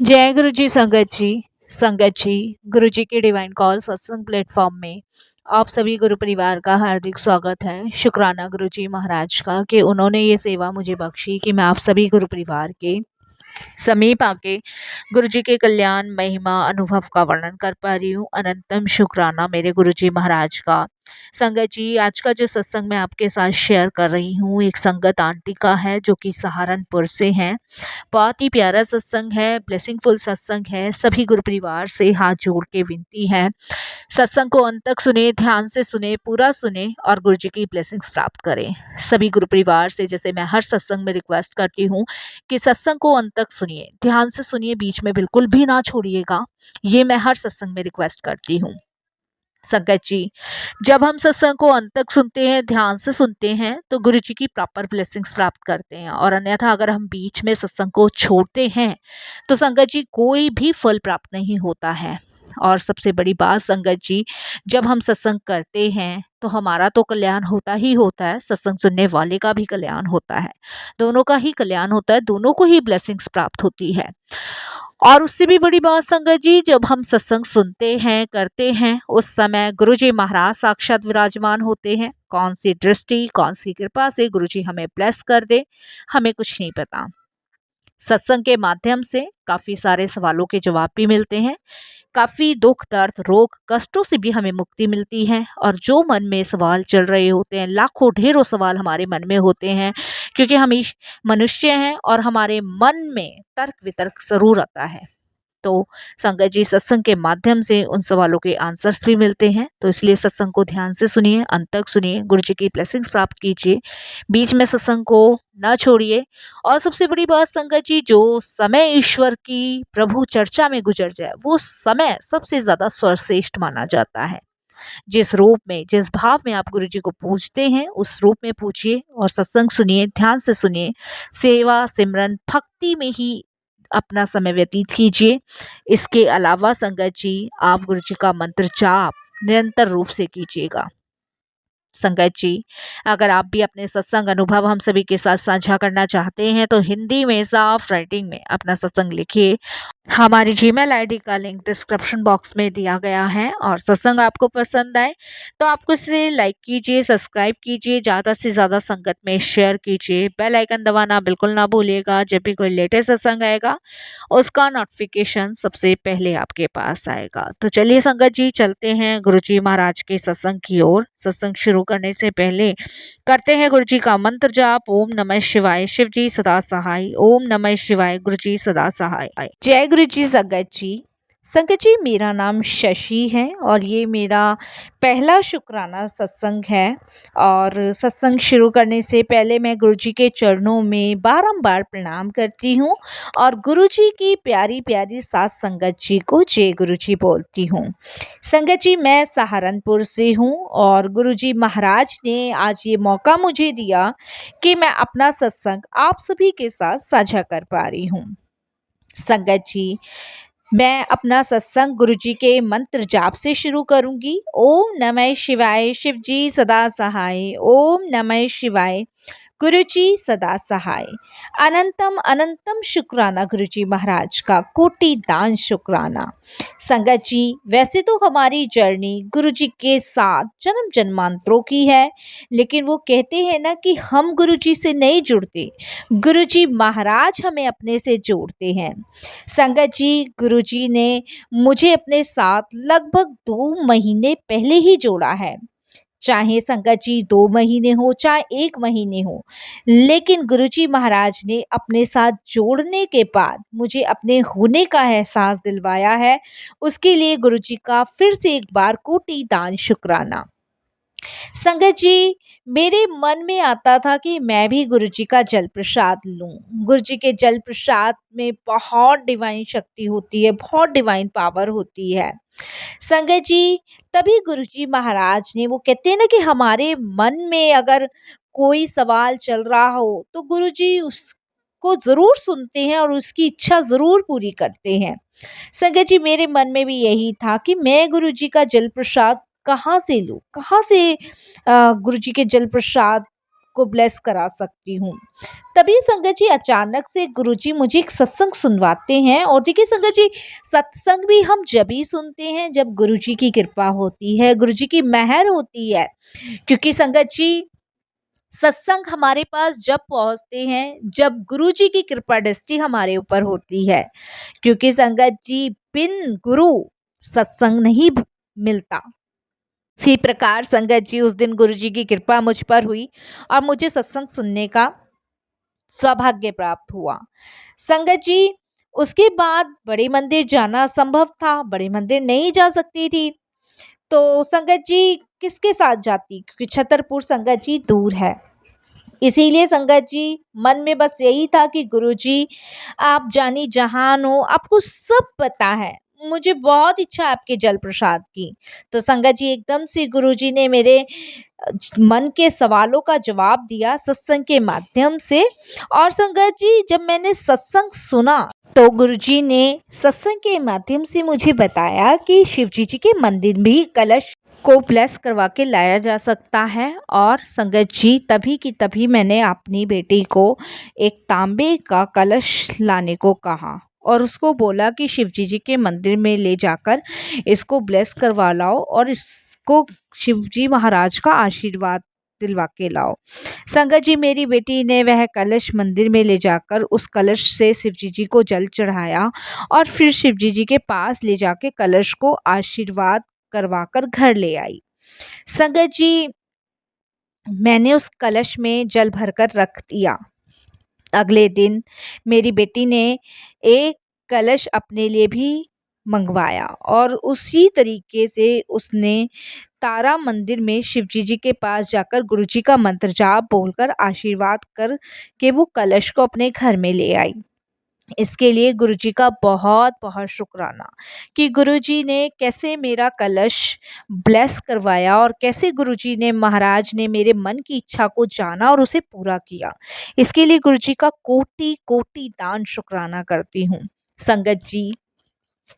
जय गुरु जी संगत जी गुरु जी के डिवाइन कॉल सत्संग प्लेटफॉर्म में आप सभी गुरु परिवार का हार्दिक स्वागत है। शुक्राना गुरु जी महाराज का कि उन्होंने ये सेवा मुझे बख्शी कि मैं आप सभी गुरु परिवार के समीप आके गुरु जी के कल्याण महिमा अनुभव का वर्णन कर पा रही हूँ। अनंतम शुक्राना मेरे गुरु जी महाराज का। संगत जी, आज का जो सत्संग मैं आपके साथ शेयर कर रही हूँ एक संगत आंटी का है जो कि सहारनपुर से हैं। बहुत ही प्यारा सत्संग है, ब्लेसिंगफुल सत्संग है। सभी गुरु परिवार से हाथ जोड़ के विनती है, सत्संग को अंत तक सुने, ध्यान से सुने, पूरा सुने और गुरु जी की ब्लेसिंग्स प्राप्त करें। सभी गुरु परिवार से जैसे मैं हर सत्संग में रिक्वेस्ट करती हूँ कि सत्संग को अंत तक सुनिए, ध्यान से सुनिए, बीच में बिल्कुल भी ना छोड़िएगा। ये मैं हर सत्संग में रिक्वेस्ट करती हूँ। संगत जी, जब हम सत्संग को अंत तक सुनते हैं, ध्यान से सुनते हैं, तो गुरु जी की प्रॉपर ब्लेसिंग्स प्राप्त करते हैं। और अन्यथा अगर हम बीच में सत्संग को छोड़ते हैं तो संगत जी कोई भी फल प्राप्त नहीं होता है। और सबसे बड़ी बात संगत जी, जब हम सत्संग करते हैं तो हमारा तो कल्याण होता ही होता है, सत्संग सुनने वाले का भी कल्याण होता है, दोनों का ही कल्याण होता है, दोनों को ही ब्लेसिंग्स प्राप्त होती है। और उससे भी बड़ी बात संगत जी, जब हम सत्संग सुनते हैं, करते हैं, उस समय गुरु जी महाराज साक्षात विराजमान होते हैं। कौन सी दृष्टि, कौन सी कृपा से गुरु जी हमें ब्लेस कर दे, हमें कुछ नहीं पता। सत्संग के माध्यम से काफी सारे सवालों के जवाब भी मिलते हैं, काफी दुख दर्द रोग कष्टों से भी हमें मुक्ति मिलती है। और जो मन में सवाल चल रहे होते हैं, लाखों ढेरों सवाल हमारे मन में होते हैं, क्योंकि हम मनुष्य हैं और हमारे मन में तर्क वितर्क जरूर आता है। तो संगत जी, सत्संग के माध्यम से उन सवालों के आंसर्स भी मिलते हैं। तो इसलिए सत्संग को ध्यान से सुनिए, अंत तक सुनिए, गुरु जी की ब्लेसिंग्स प्राप्त कीजिए, बीच में सत्संग को ना छोड़िए। और सबसे बड़ी बात संगत जी, जो समय ईश्वर की प्रभु चर्चा में गुजर जाए वो समय सबसे ज्यादा सर्वश्रेष्ठ माना जाता है। जिस रूप में, जिस भाव में आप गुरु जी को पूजते हैं, उस रूप में पूजिए और सत्संग सुनिए, ध्यान से सुनिए, सेवा सिमरन भक्ति में ही अपना समय व्यतीत कीजिए। इसके अलावा संगत जी, आप गुरु जी का मंत्र जाप निरंतर रूप से कीजिएगा। संगत जी, अगर आप भी अपने सत्संग अनुभव हम सभी के साथ साझा करना चाहते हैं तो हिंदी में साफ राइटिंग में अपना सत्संग लिखिए। हमारी जीमेल आईडी का लिंक डिस्क्रिप्शन बॉक्स में दिया गया है। और सत्संग आपको पसंद आए तो आप इसे लाइक कीजिए, सब्सक्राइब कीजिए, ज़्यादा से ज़्यादा संगत में शेयर कीजिए। बेल आइकन दबाना बिल्कुल ना भूलिएगा। जब भी कोई लेटेस्ट सत्संग आएगा उसका नोटिफिकेशन सबसे पहले आपके पास आएगा। तो चलिए संगत जी, चलते हैं गुरु जी महाराज के सत्संग की ओर। सत्संग शुरू करने से पहले करते हैं गुरु जी का मंत्र जाप। ओम नमः शिवाय, शिव जी सदा सहाय। ओम नमः शिवाय, गुरु जी सदा सहाय। जय गुरु जी संगत जी। संगत जी, मेरा नाम शशि है और ये मेरा पहला शुक्राना सत्संग है। और सत्संग शुरू करने से पहले मैं गुरु जी के चरणों में बारंबार प्रणाम करती हूँ और गुरु जी की प्यारी प्यारी सात संगत जी को जय गुरु जी बोलती हूँ। संगत जी, मैं सहारनपुर से हूँ और गुरु जी महाराज ने आज ये मौका मुझे दिया कि मैं अपना सत्संग आप सभी के साथ साझा कर पा रही हूँ। संगत जी, मैं अपना सत्संग गुरु जी के मंत्र जाप से शुरू करूंगी। ओम नमः शिवाय, शिव जी सदा सहाय। ओम नमः शिवाय, गुरु जी सदा सहाय। अनंतम अनंतम शुक्राना गुरु जी महाराज का, कोटि दान शुक्राना। संगत जी, वैसे तो हमारी जर्नी गुरु जी के साथ जन्म जन्मांतरों की है, लेकिन वो कहते हैं ना कि हम गुरु जी से नहीं जुड़ते, गुरु जी महाराज हमें अपने से जोड़ते हैं। संगत जी, गुरु जी ने मुझे अपने साथ लगभग 2 महीने पहले ही जोड़ा है। चाहे संगत जी 2 महीने हो, चाहे 1 महीने हो, लेकिन गुरुजी महाराज ने अपने साथ जोड़ने के बाद मुझे अपने होने का एहसास दिलवाया है। उसके लिए गुरुजी का फिर से एक बार कोटि दान शुक्राना। संगत जी, मेरे मन में आता था कि मैं भी गुरु जी का जल प्रसाद लूं। गुरु जी के जल प्रसाद में बहुत डिवाइन शक्ति होती है, बहुत डिवाइन पावर होती है। संगत जी, तभी गुरु जी महाराज ने, वो कहते हैं ना कि हमारे मन में अगर कोई सवाल चल रहा हो तो गुरु जी उसको जरूर सुनते हैं और उसकी इच्छा जरूर पूरी करते हैं। संगत जी, मेरे मन में भी यही था कि मैं गुरु जी का जल प्रसाद कहाँ से लूं, कहाँ से गुरु जी के जल प्रसाद को ब्लेस करा सकती हूँ। तभी संगत जी अचानक से गुरुजी मुझे एक सत्संग सुनवाते हैं। और देखिए संगत जी, सत्संग भी हम जब ही सुनते हैं जब गुरुजी की कृपा होती है, गुरुजी की मेहर होती है। क्योंकि संगत जी, सत्संग हमारे पास जब पहुंचते हैं जब गुरुजी की कृपा दृष्टि हमारे ऊपर होती है। क्योंकि संगत जी, बिन गुरु सत्संग नहीं मिलता। इसी प्रकार संगत जी, उस दिन गुरुजी की कृपा मुझ पर हुई और मुझे सत्संग सुनने का सौभाग्य प्राप्त हुआ। संगत जी, उसके बाद बड़े मंदिर जाना असंभव था, बड़े मंदिर नहीं जा सकती थी। तो संगत जी किसके साथ जाती, क्योंकि छतरपुर संगत जी दूर है। इसीलिए संगत जी, मन में बस यही था कि गुरुजी आप जानी जहान हो, आपको सब पता है, मुझे बहुत इच्छा है आपके जल प्रसाद की। तो संगत जी, एकदम से गुरुजी ने मेरे मन के सवालों का जवाब दिया सत्संग के माध्यम से। और संगत जी, जब मैंने सत्संग सुना तो गुरुजी ने सत्संग के माध्यम से मुझे बताया कि शिवजी जी के मंदिर भी कलश को ब्लेस करवा के लाया जा सकता है। और संगत जी, तभी की तभी मैंने अपनी बेटी को एक तांबे का कलश लाने को कहा और उसको बोला कि शिवजी जी के मंदिर में ले जाकर इसको ब्लेस करवा लाओ और इसको शिवजी महाराज का आशीर्वाद दिलवा के लाओ। संगत जी, मेरी बेटी ने वह कलश मंदिर में ले जाकर उस कलश से शिवजी जी को जल चढ़ाया और फिर शिवजी जी के पास ले जाके कलश को आशीर्वाद करवाकर घर ले आई। संगत जी, मैंने उस कलश में जल भरकर रख दिया। अगले दिन मेरी बेटी ने एक कलश अपने लिए भी मंगवाया और उसी तरीके से उसने तारा मंदिर में शिवजी जी के पास जाकर गुरुजी का मंत्र जाप बोलकर आशीर्वाद कर के वो कलश को अपने घर में ले आई। इसके लिए गुरुजी का बहुत बहुत शुक्राना कि गुरुजी ने कैसे मेरा कलश ब्लेस करवाया और कैसे गुरुजी ने महाराज ने मेरे मन की इच्छा को जाना और उसे पूरा किया। इसके लिए गुरुजी का कोटि कोटि दान शुक्राना करती हूँ। संगत जी,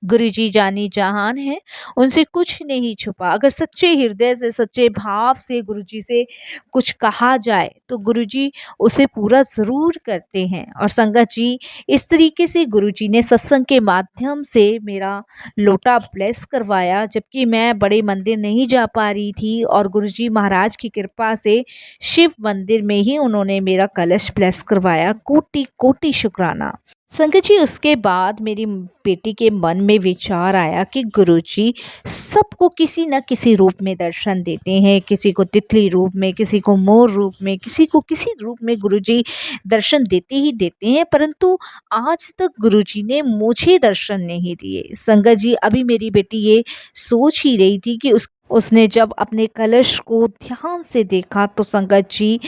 गुरुजी जानी जहान है, उनसे कुछ नहीं छुपा। अगर सच्चे हृदय से, सच्चे भाव से गुरुजी से कुछ कहा जाए तो गुरुजी उसे पूरा ज़रूर करते हैं। और संगत जी, इस तरीके से गुरुजी ने सत्संग के माध्यम से मेरा लोटा ब्लेस करवाया, जबकि मैं बड़े मंदिर नहीं जा पा रही थी और गुरुजी महाराज की कृपा से शिव मंदिर में ही उन्होंने मेरा कलश ब्लेस करवाया। कोटि कोटि शुक्राना। संगत जी, उसके बाद मेरी बेटी के मन में विचार आया कि गुरुजी सबको किसी न किसी रूप में दर्शन देते हैं, किसी को तितली रूप में, किसी को मोर रूप में, किसी को किसी रूप में गुरुजी दर्शन देते ही देते हैं, परंतु आज तक गुरुजी ने मुझे दर्शन नहीं दिए। संगत जी, अभी मेरी बेटी ये सोच ही रही थी कि उसने जब अपने कलश को ध्यान से देखा तो संगत जी,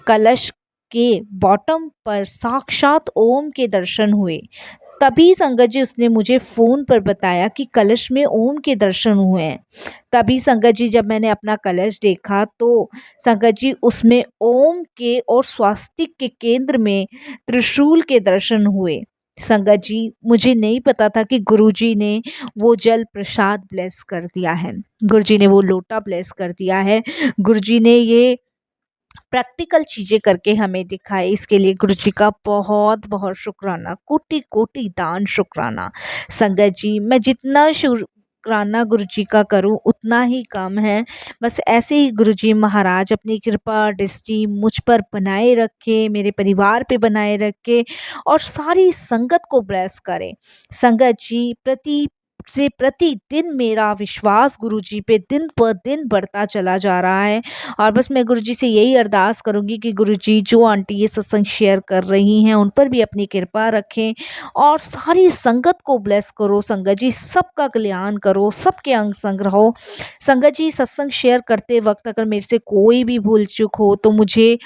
कलश के बॉटम पर साक्षात ओम के दर्शन हुए। तभी संगत जी उसने मुझे फ़ोन पर बताया कि कलश में ओम के दर्शन हुए हैं। तभी संगत जी, जब मैंने अपना कलश देखा तो संगत जी, उसमें ओम के और स्वास्तिक के केंद्र में त्रिशूल के दर्शन हुए। संगत जी, मुझे नहीं पता था कि गुरुजी ने वो जल प्रसाद ब्लेस कर दिया है, गुरुजी ने वो लोटा ब्लेस कर दिया है, गुरुजी ने ये प्रैक्टिकल चीज़ें करके हमें दिखाए। इसके लिए गुरुजी का बहुत बहुत शुक्राना, कोटि कोटि दान शुक्राना। संगत जी, मैं जितना शुक्राना गुरुजी का करूं उतना ही कम है। बस ऐसे ही गुरुजी महाराज अपनी कृपा दृष्टि मुझ पर बनाए रखे, मेरे परिवार पे बनाए रखे और सारी संगत को ब्लेस करें। संगत जी, प्रतिदिन मेरा विश्वास गुरुजी पे दिन पर दिन बढ़ता चला जा रहा है। और बस मैं गुरुजी से यही अरदास करूँगी कि गुरुजी, जो आंटी ये सत्संग शेयर कर रही हैं उन पर भी अपनी कृपा रखें और सारी संगत को ब्लेस करो। संगत जी, सबका कल्याण करो, सबके अंग संग रहो। संगत जी, सत्संग शेयर करते वक्त अगर मेरे से कोई भी भूल चूक हो तो मुझे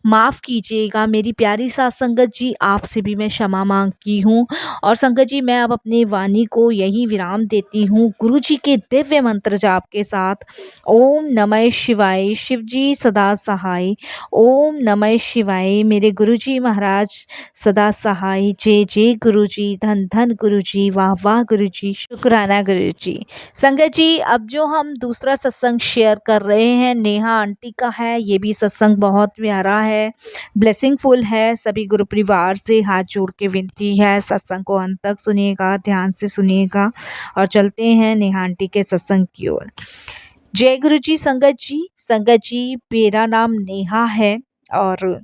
माफ़ कीजिएगा मेरी प्यारी साथ संगत जी, आपसे भी मैं क्षमा माँगती हूँ। और संगत जी, मैं अब अपनी वाणी को यहीं विराम देती हूँ, गुरु जी के दिव्य मंत्र जाप के साथ। ओम नमः शिवाय, शिव जी सदा सहाय। ओम नमः शिवाय, मेरे गुरु जी महाराज सदा सहाय। जय जय गुरु जी, धन धन गुरु जी, वाह वाह गुरु जी, शुक्राना गुरु जी। संगत जी, अब जो हम दूसरा सत्संग शेयर कर रहे हैं, नेहा आंटी का है। ये भी सत्संग बहुत प्यारा है, ब्लेसिंगफुल है। सभी गुरु परिवार से हाथ जोड़ के विनती है, सत्संग को अंत तक सुनिएगा, ध्यान से सुनिएगा। और चलते हैं नेहा आंटी के सत्संग की ओर। जय गुरु जी संगत जी। संगत जी, मेरा नाम नेहा है और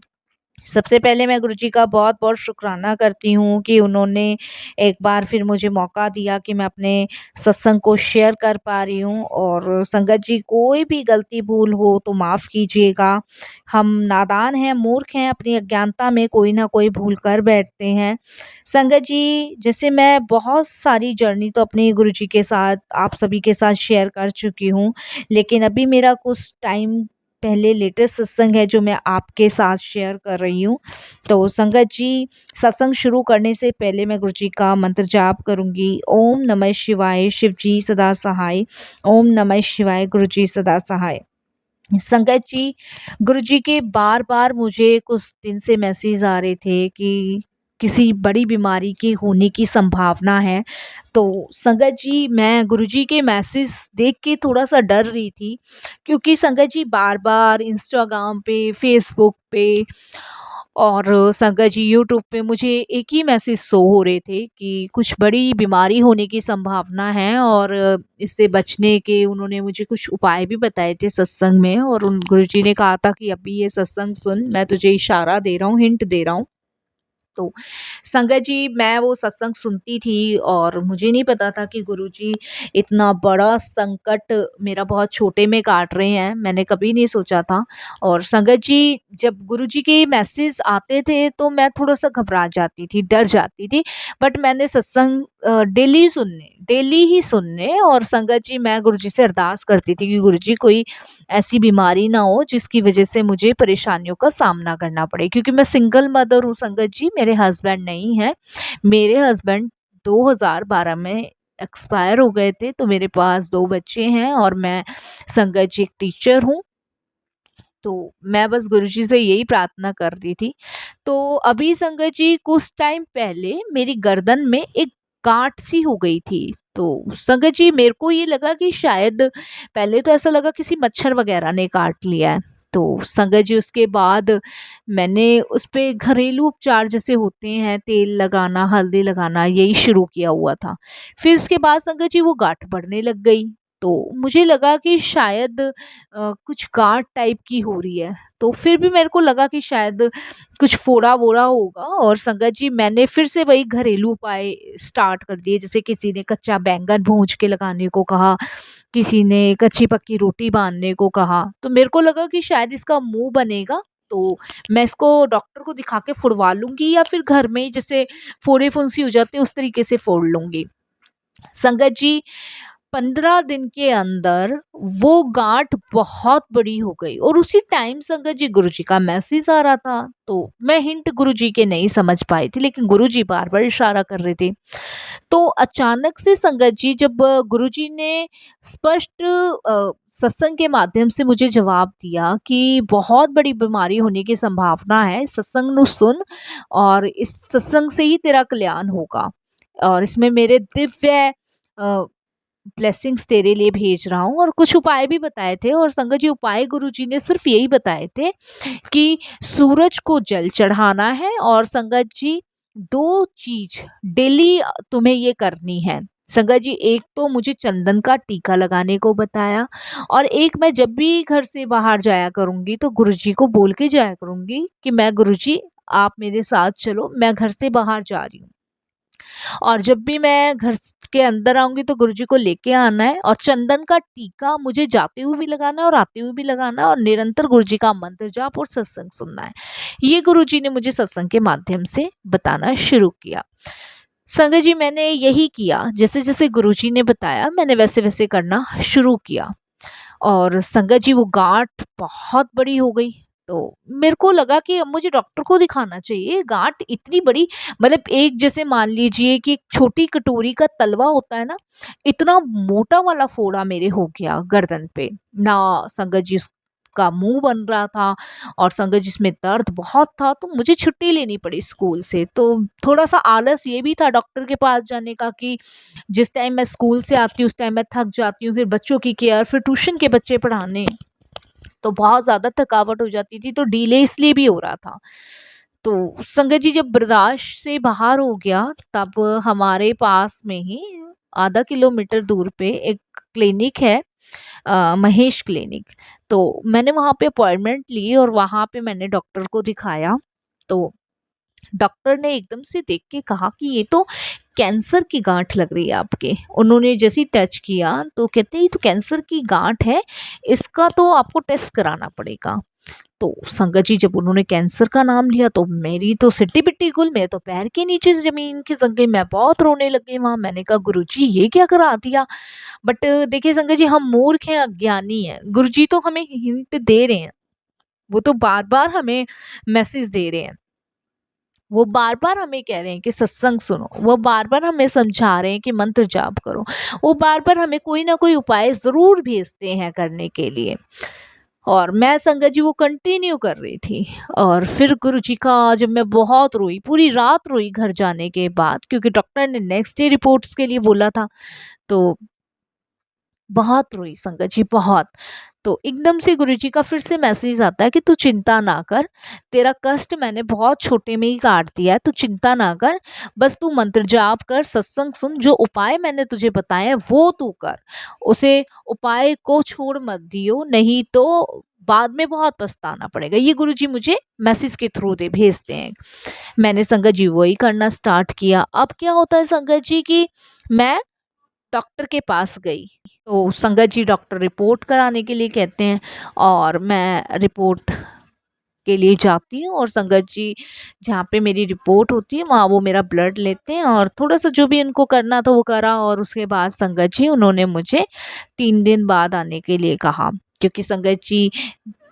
सबसे पहले मैं गुरुजी का बहुत-बहुत शुक्राना करती हूँ कि उन्होंने एक बार फिर मुझे मौका दिया कि मैं अपने सत्संग को शेयर कर पा रही हूँ। और संगत जी, कोई भी गलती भूल हो तो माफ़ कीजिएगा। हम नादान हैं, मूर्ख हैं, अपनी अज्ञानता में कोई ना कोई भूल कर बैठते हैं। संगत जी, जैसे मैं बहुत सारी जर्नी तो अपने गुरुजी के साथ, आप सभी के साथ शेयर कर चुकी हूँ, लेकिन अभी मेरा कुछ टाइम पहले लेटेस्ट सत्संग है जो मैं आपके साथ शेयर कर रही हूँ। तो संगत जी, सत्संग शुरू करने से पहले मैं गुरुजी का मंत्र जाप करूँगी। ओम नमः शिवाय, शिव जी सदा सहाय। ओम नमः शिवाय, गुरु जी सदा सहाय। संगत जी, गुरुजी के बार-बार मुझे कुछ दिन से मैसेज आ रहे थे कि किसी बड़ी बीमारी के होने की संभावना है। तो संगत जी, मैं गुरुजी के मैसेज देख के थोड़ा-सा डर रही थी, क्योंकि संगत जी बार-बार इंस्टाग्राम पे, फ़ेसबुक पे और संगत जी यूट्यूब पे मुझे एक ही मैसेज शो हो रहे थे कि कुछ बड़ी बीमारी होने की संभावना है। और इससे बचने के उन्होंने मुझे कुछ उपाय भी बताए थे सत्संग में। और उन गुरुजी ने कहा था कि अभी ये सत्संग सुन, मैं तुझे इशारा दे रहा हूँ, हिंट दे रहा हूँ। तो संगत जी, मैं वो सत्संग सुनती थी और मुझे नहीं पता था कि गुरुजी इतना बड़ा संकट मेरा बहुत छोटे में काट रहे हैं, मैंने कभी नहीं सोचा था। और संगत जी, जब गुरुजी के मैसेज आते थे तो मैं थोड़ा-सा घबरा जाती थी, डर जाती थी। बट मैंने सत्संग डेली ही सुनने और संगत जी, मैं गुरुजी से अरदास करती थी कि गुरुजी, कोई ऐसी बीमारी ना हो जिसकी वजह से मुझे परेशानियों का सामना करना पड़े, क्योंकि मैं सिंगल मदर हूँ संगत जी, मेरे हस्बैंड नहीं हैं। मेरे हस्बैंड 2012 में एक्सपायर हो गए थे, तो मेरे पास 2 बच्चे हैं और मैं संगत जी एक टीचर हूँ। तो मैं बस गुरुजी से यही प्रार्थना कर रही थी। तो अभी संगत जी, कुछ टाइम पहले मेरी गर्दन में एक गाँठ सी हो गई थी। तो संगत जी, मेरे को ये लगा कि शायद, पहले तो ऐसा लगा किसी मच्छर वगैरह ने काट लिया है। तो संगत जी, उसके बाद मैंने उस पे घरेलू उपचार जैसे होते हैं, तेल लगाना, हल्दी लगाना, यही शुरू किया हुआ था। फिर उसके बाद संगत जी वो गाँठ बढ़ने लग गई। तो मुझे लगा कि शायद कुछ गाँठ टाइप की हो रही है। तो फिर भी मेरे को लगा कि शायद कुछ फोड़ा-वोड़ा होगा। और संगत जी, मैंने फिर से वही घरेलू उपाय स्टार्ट कर दिए। जैसे किसी ने कच्चा बैंगन भून के लगाने को कहा, किसी ने कच्ची-पक्की रोटी बाँधने को कहा। तो मेरे को लगा कि शायद इसका मुँह बनेगा, तो मैं इसको डॉक्टर को दिखा के फुड़वा लूँगी या फिर घर में ही जैसे फोड़े-फुंसी हो जाते हैं, उस तरीके से फोड़ लूँगी। संगत जी, 15 दिन के अंदर वो गाँठ बहुत बड़ी हो गई और उसी टाइम संगत जी गुरुजी का मैसेज आ रहा था। तो मैं हिंट गुरुजी के नहीं समझ पाई थी, लेकिन गुरुजी बार-बार इशारा कर रहे थे। तो अचानक से संगत जी, जब गुरुजी ने स्पष्ट सत्संग के माध्यम से मुझे जवाब दिया कि बहुत बड़ी बीमारी होने की संभावना है, सत्संग नु सुन और इस सत्संग से ही तेरा कल्याण होगा। और इसमें मेरे दिव्य अ, ब्लेसिंग्स तेरे लिए भेज रहा हूँ। और कुछ उपाय भी बताए थे। और संगत जी, उपाय गुरुजी ने सिर्फ यही बताए थे कि सूरज को जल चढ़ाना है। और संगत जी, 2 चीज डेली तुम्हें ये करनी है। संगत जी, एक तो मुझे चंदन का टीका लगाने को बताया और एक, मैं जब भी घर से बाहर जाया करूंगी तो गुरुजी को बोल के जाया करूंगी कि मैं, गुरुजी आप मेरे साथ चलो, मैं घर से बाहर जा रही हूँ। और जब भी मैं घर के अंदर आऊँगी तो गुरुजी को लेके आना है और चंदन का टीका मुझे जाते हुए भी लगाना है और आते हुए भी लगाना है और निरंतर गुरुजी का मंत्र जाप और सत्संग सुनना है। ये गुरुजी ने मुझे सत्संग के माध्यम से बताना शुरू किया। संगत जी, मैंने यही किया, जैसे-जैसे गुरुजी ने बताया मैंने वैसे-वैसे करना शुरू किया। और संगत जी, वो गाँठ बहुत बड़ी हो गई। तो मेरे को लगा कि अब मुझे डॉक्टर को दिखाना चाहिए। गाँठ इतनी बड़ी, मतलब एक जैसे मान लीजिए कि एक छोटी कटोरी का तलवा होता है ना, इतना मोटा वाला फोड़ा मेरे हो गया गर्दन पे। ना संगत जी उसका मुँह बन रहा था और संगत जिसमें दर्द बहुत था, तो मुझे छुट्टी लेनी पड़ी स्कूल से। तो थोड़ा-सा आलस ये भी था डॉक्टर के पास जाने का कि जिस टाइम मैं स्कूल से आती हूँ उस टाइम मैं थक जाती हूँ, फिर बच्चों की केयर, फिर ट्यूशन के बच्चे पढ़ाने, तो बहुत ज़्यादा थकावट हो जाती थी, तो डिले इसलिए भी हो रहा था। तो संगत जी जब बर्दाश्त से बाहर हो गया, तब हमारे पास में ही आधा किलोमीटर दूर पे एक क्लिनिक है, महेश क्लिनिक। तो मैंने वहाँ पे अपॉइंटमेंट ली और वहाँ पे मैंने डॉक्टर को दिखाया। तो डॉक्टर ने एकदम से देख के कहा कि ये तो कैंसर की गांठ लग रही है आपके। उन्होंने जैसे ही टच किया तो कहते ये तो कैंसर की गांठ है, इसका तो आपको टेस्ट कराना पड़ेगा। तो संगत जी जब उन्होंने कैंसर का नाम लिया तो मेरी तो सिट्टी पिट्टी गुल, मेरे तो पैर के नीचे से जमीन खिसक गई, मैं बहुत रोने लगी वहां। मैंने कहा गुरुजी ये क्या करा दिया। बट देखिए संगत जी, हम मूर्ख हैं, अज्ञानी हैं। गुरुजी तो हमें हिंट दे रहे हैं, वो तो बार बार हमें मैसेज दे रहे हैं, वो बार-बार हमें कह रहे हैं कि सत्संग सुनो, वो बार-बार हमें समझा रहे हैं कि मंत्र जाप करो, वो बार-बार हमें कोई ना कोई उपाय ज़रूर भेजते हैं करने के लिए। और मैं संगत जी वो कंटिन्यू कर रही थी। और फिर गुरुजी का, जब मैं बहुत रोई, पूरी रात रोई घर जाने के बाद, क्योंकि डॉक्टर ने नेक्स्ट डे रिपोर्ट्स के लिए बोला था। तो बहुत रोई संगत जी, बहुत। तो एकदम से गुरुजी का फिर से मैसेज आता है कि तू चिंता ना कर, तेरा कष्ट मैंने बहुत छोटे में ही काट दिया है, तू चिंता ना कर, बस तू मंत्र जाप कर, सत्संग सुन, जो उपाय मैंने तुझे बताए हैं वो तू कर, उसे उपाय को छोड़ मत दियो, नहीं तो बाद में बहुत पछताना पड़ेगा। ये गुरुजी मुझे मैसेज के थ्रू दे भेजते हैं। मैंने संगत जी वही करना स्टार्ट किया। अब क्या होता है संगत जी कि मैं डॉक्टर के पास गई, तो संगत जी डॉक्टर रिपोर्ट कराने के लिए कहते हैं और मैं रिपोर्ट के लिए जाती हूँ। और संगत जी जहाँ पे मेरी रिपोर्ट होती है वहाँ वो मेरा ब्लड लेते हैं और थोड़ा सा जो भी उनको करना था वो करा। और उसके बाद संगत जी उन्होंने मुझे 3 दिन बाद आने के लिए कहा, क्योंकि संगत जी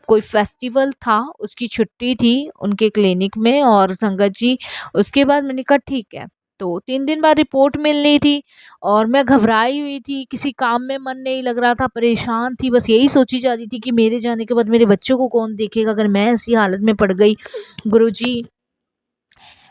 कोई फेस्टिवल था, उसकी छुट्टी थी उनके क्लिनिक में। और संगत जी उसके बाद मैंने कहा ठीक है। तो 3 दिन बाद रिपोर्ट मिलनी थी और मैं घबराई हुई थी, किसी काम में मन नहीं लग रहा था, परेशान थी, बस यही सोची जा रही थी कि मेरे जाने के बाद मेरे बच्चों को कौन देखेगा अगर मैं ऐसी हालत में पड़ गई। गुरुजी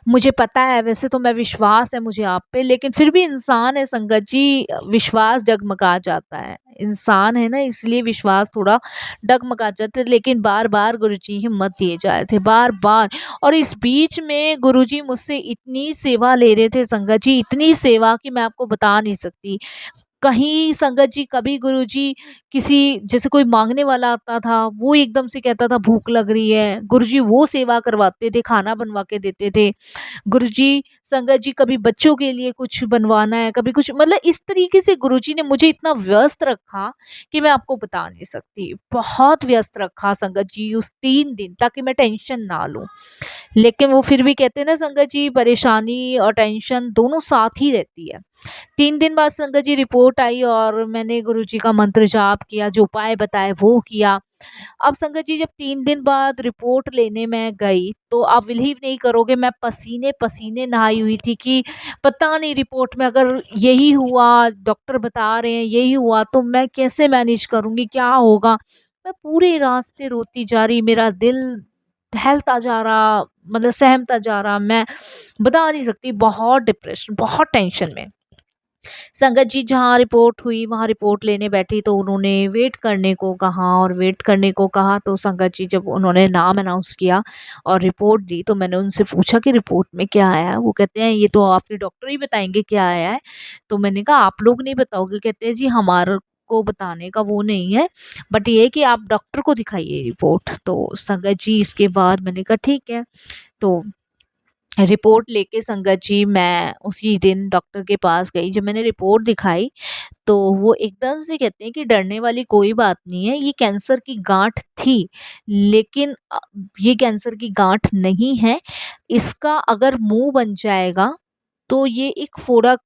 मुझे पता है, वैसे तो मैं, विश्वास है मुझे आप पे, लेकिन फिर भी इंसान है संगत जी, विश्वास डगमगा जाता है। इंसान है ना, इसलिए विश्वास थोड़ा डगमगा जाता है। लेकिन बार-बार गुरुजी हिम्मत दिए जा रहे थे, बार-बार। और इस बीच में गुरुजी मुझसे इतनी सेवा ले रहे थे संगत जी, इतनी सेवा कि मैं आपको बता नहीं सकती। कहीं संगत जी, कभी गुरुजी किसी, जैसे कोई माँगने वाला आता था, वो एकदम से कहता था भूख लग रही है, गुरुजी वो सेवा करवाते थे, खाना बनवा के देते थे। गुरुजी संगत जी कभी बच्चों के लिए कुछ बनवाना है, कभी कुछ, मतलब इस तरीके से गुरुजी ने मुझे इतना व्यस्त रखा कि मैं आपको बता नहीं सकती। बहुत व्यस्त रखा संगत जी उस 3 दिन, ताकि मैं टेंशन ना लूँ। लेकिन वो फिर भी कहते हैं ना संगत जी, परेशानी और टेंशन दोनों साथ ही रहती है। 3 दिन बाद संगत जी रिपोर्ट आई और मैंने गुरुजी का मंत्र जाप किया, जो उपाय बताए वो किया। अब संगत जी जब 3 दिन बाद रिपोर्ट लेने मैं गई, तो आप बिलीव नहीं करोगे, मैं पसीने पसीने नहाई हुई थी कि पता नहीं रिपोर्ट में अगर यही हुआ, डॉक्टर बता रहे हैं यही हुआ, तो मैं कैसे मैनेज करूंगी, क्या होगा। मैं पूरे रास्ते रोती जा रही, मेरा दिल दहलता जा रहा, मतलब सहमता जा रहा। मैं बता नहीं सकती, बहुत डिप्रेशन, बहुत टेंशन में। संगत जी जहाँ रिपोर्ट हुई वहाँ रिपोर्ट लेने बैठी, तो उन्होंने वेट करने को कहा, और वेट करने को कहा तो संगत जी जब उन्होंने नाम अनाउंस किया और रिपोर्ट दी, तो मैंने उनसे पूछा कि रिपोर्ट में क्या आया है। वो कहते हैं ये तो आपके डॉक्टर ही बताएंगे क्या आया है। तो मैंने कहा आप लोग नहीं बताओगे। कहते हैं जी हमारे को बताने का वो नहीं है, बट ये है कि आप डॉक्टर को दिखाइए रिपोर्ट। तो संगत जी इसके बाद मैंने कहा ठीक है। तो रिपोर्ट लेके संगत जी मैं उसी दिन डॉक्टर के पास गई। जब मैंने रिपोर्ट दिखाई, तो वो एकदम से कहते हैं कि डरने वाली कोई बात नहीं है, ये कैंसर की गांठ थी, लेकिन ये कैंसर की गांठ नहीं है। इसका अगर मुंह बन जाएगा तो ये एक फोड़ा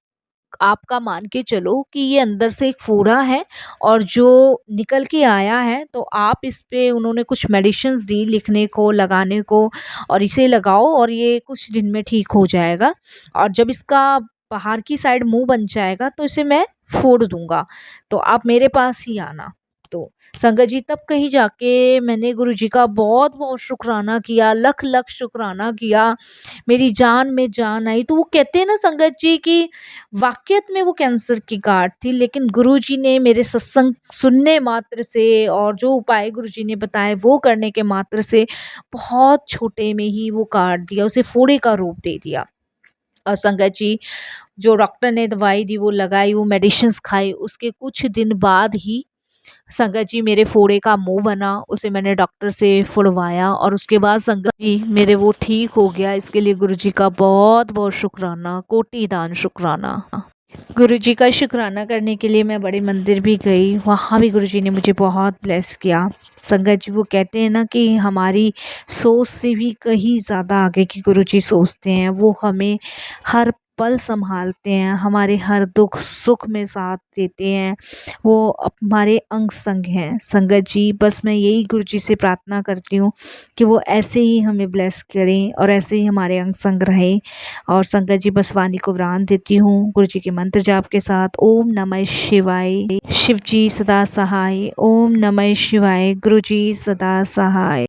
आपका मान के चलो कि ये अंदर से एक फोड़ा है और जो निकल के आया है, तो आप इस पे उन्होंने कुछ मेडिसिन्स दी लिखने को, लगाने को, और इसे लगाओ और ये कुछ दिन में ठीक हो जाएगा, और जब इसका बाहर की साइड मुँह बन जाएगा तो इसे मैं फोड़ दूँगा, तो आप मेरे पास ही आना। तो संगत जी तब कहीं जाके मैंने गुरुजी का बहुत-बहुत शुकराना किया, लख-लख शुकराना किया, मेरी जान में जान आई। तो वो कहते हैं ना संगत जी कि वाक़ईत में वो कैंसर की गाँठ थी, लेकिन गुरुजी ने मेरे सत्संग सुनने मात्र से और जो उपाय गुरुजी ने बताए वो करने के मात्र से बहुत छोटे में ही वो काट दिया, उसे फोड़े का रूप दे दिया। और संगत जी, जो डॉक्टर ने दवाई दी वो लगाई, वो मेडिसिन्स खाई, उसके कुछ दिन बाद ही संगत जी मेरे फोड़े का मुँह बना, उसे मैंने डॉक्टर से फुड़वाया और उसके बाद संगत जी मेरे वो ठीक हो गया। इसके लिए गुरुजी का बहुत-बहुत शुकराना, कोटि-दान शुकराना। गुरुजी का शुकराना करने के लिए मैं बड़े मंदिर भी गई, वहाँ भी गुरुजी ने मुझे बहुत ब्लेस किया। संगत जी वो कहते हैं ना कि हमारी सोच से भी कहीं ज़्यादा आगे की गुरुजी सोचते हैं। वो हमें हर पल सँभालते हैं, हमारे हर दुख सुख में साथ देते हैं, वो हमारे अंग संग हैं। संगत जी बस मैं यही गुरुजी से प्रार्थना करती हूँ कि वो ऐसे ही हमें ब्लेस करें और ऐसे ही हमारे अंग संग रहें। और संगत जी बस वाणी को विराम देती हूँ गुरु जी के मंत्र जाप के साथ। ओम नमः शिवाय, शिव जी सदा सहाय। ओम नमः शिवाय, गुरु जी सदा सहाय।